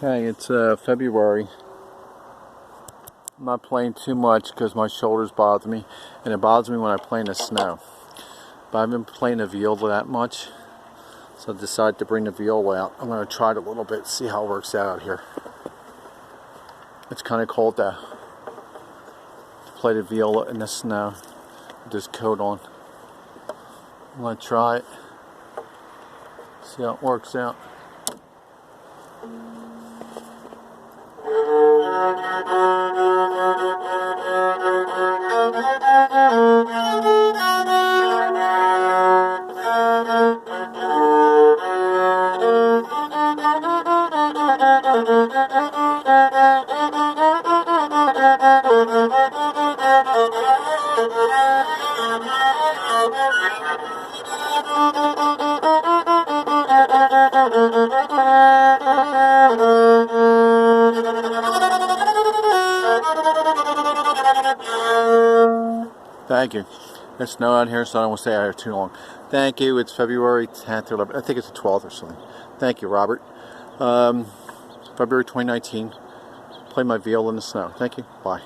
Hey, it's February. I'm not playing too much because my shoulders bother me, and it bothers me when I play in the snow. But I've been playing the viola that much, so I decided to bring the viola out. I'm going to try it a little bit, see how it works out here. It's kind of cold to play the viola in the snow with this coat on. I'm going to try it, see how it works out. Thank you. There's snow out here, so I don't want to stay out here too long. Thank you. It's February 10th or 11th. I think it's the 12th or something. Thank you, Robert. February 2019. Play my viola in the snow. Thank you. Bye.